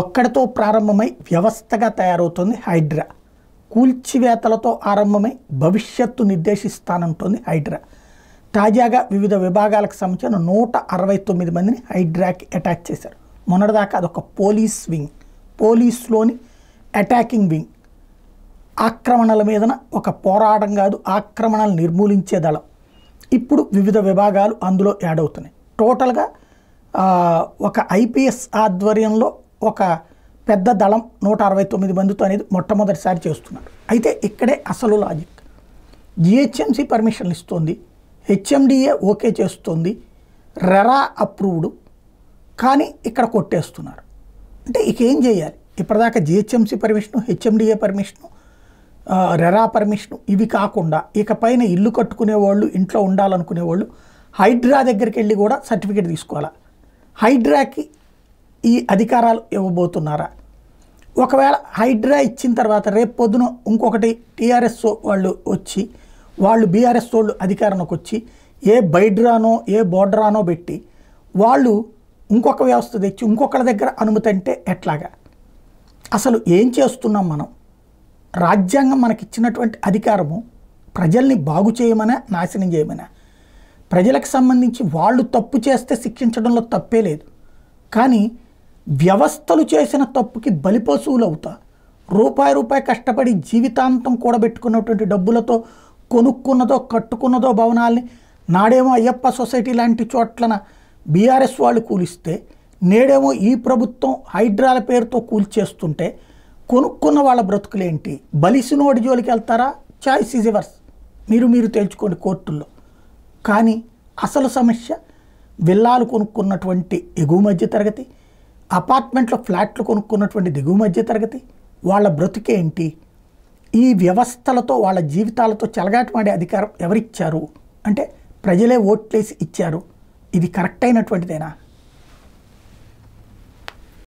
ఒక్కడితో ప్రారంభమై వ్యవస్థగా తయారవుతుంది హైడ్రా. కూల్చివేతలతో ఆరంభమై భవిష్యత్తు నిర్దేశిస్తానంటోంది హైడ్రా. తాజాగా వివిధ విభాగాలకు సంబంధించిన 169 మందిని హైడ్రాకి అటాచ్ చేశారు. మొన్నటిదాకా అదొక పోలీస్ వింగ్, పోలీసులోని అటాకింగ్ వింగ్. ఆక్రమణల మీదన ఒక పోరాటం కాదు, ఆక్రమణలు నిర్మూలించే దళం. ఇప్పుడు వివిధ విభాగాలు అందులో యాడ్ అవుతున్నాయి. టోటల్గా ఒక ఐపీఎస్ ఆధ్వర్యంలో ఒక పెద్ద దళం 169 మందితో అనేది మొట్టమొదటిసారి చేస్తున్నారు. అయితే ఇక్కడే అసలు లాజిక్. జిహెచ్ఎంసీ పర్మిషన్లు ఇస్తుంది, హెచ్ఎండిఏ ఓకే చేస్తుంది, రెరా అప్రూవ్డ్, కానీ ఇక్కడ కొట్టేస్తున్నారు. అంటే ఇక ఏం చేయాలి? ఇప్పటిదాకా GHMC permission, HMDA permission, RERA permission ఇవి కాకుండా ఇకపైన ఇల్లు కట్టుకునే వాళ్ళు, ఇంట్లో ఉండాలనుకునేవాళ్ళు హైడ్రా దగ్గరికి వెళ్ళి కూడా సర్టిఫికేట్ తీసుకోవాలా? హైడ్రాకి ఈ అధికారాలు ఇవ్వబోతున్నారా? ఒకవేళ హైడ్రా ఇచ్చిన తర్వాత రేపు పొద్దున ఇంకొకటి టీఆర్ఎస్ వాళ్ళు వచ్చి, వాళ్ళు బీఆర్ఎస్ వాళ్ళు అధికారంలోకి వచ్చి ఏ బైడ్రానో ఏ బోర్డరానో పెట్టి వాళ్ళు ఇంకొక వ్యవస్థ తెచ్చి ఇంకొకళ్ళ దగ్గర అనుమతి అంటే ఎట్లాగా? అసలు ఏం చేస్తున్నాం మనం? రాజ్యాంగం మనకిచ్చినటువంటి అధికారము ప్రజల్ని బాగు చేయమనా, నాశనం చేయమనా? ప్రజలకు సంబంధించి వాళ్ళు తప్పు చేస్తే శిక్షించడంలో తప్పే లేదు, కానీ వ్యవస్థలు చేసిన తప్పుకి బలిపశువులు అవుతా రూపాయి కష్టపడి జీవితాంతం కూడబెట్టుకున్నటువంటి డబ్బులతో కొనుక్కున్నదో కట్టుకున్నదో భవనాల్ని నాడేమో అయ్యప్ప సొసైటీ లాంటి చోట్లన బీఆర్ఎస్ వాళ్ళు కూలిస్తే, నేడేమో ఈ ప్రభుత్వం హైడ్రాల పేరుతో కూల్చేస్తుంటే కొనుక్కున్న వాళ్ళ బ్రతుకులేంటి? బలిసినోడి జోలికి వెళ్తారా? చాయిస్ ఈజ్ ఎవర్స్, మీరు తేల్చుకోండి కోర్టుల్లో. కానీ అసలు సమస్య విల్లాలు కొనుక్కున్నటువంటి ఎగువ మధ్య తరగతి, అపార్ట్మెంట్లో ఫ్లాట్లు కొనుక్కున్నటువంటి దిగువ మధ్య తరగతి వాళ్ళ బ్రతుకేంటి? ఈ వ్యవస్థలతో వాళ్ళ జీవితాలతో చెలగాటమాడే అధికారం ఎవరిచ్చారు? అంటే ప్రజలే ఓట్లేసి ఇచ్చారు. ఇది కరెక్ట్ అయినటువంటిదేనా?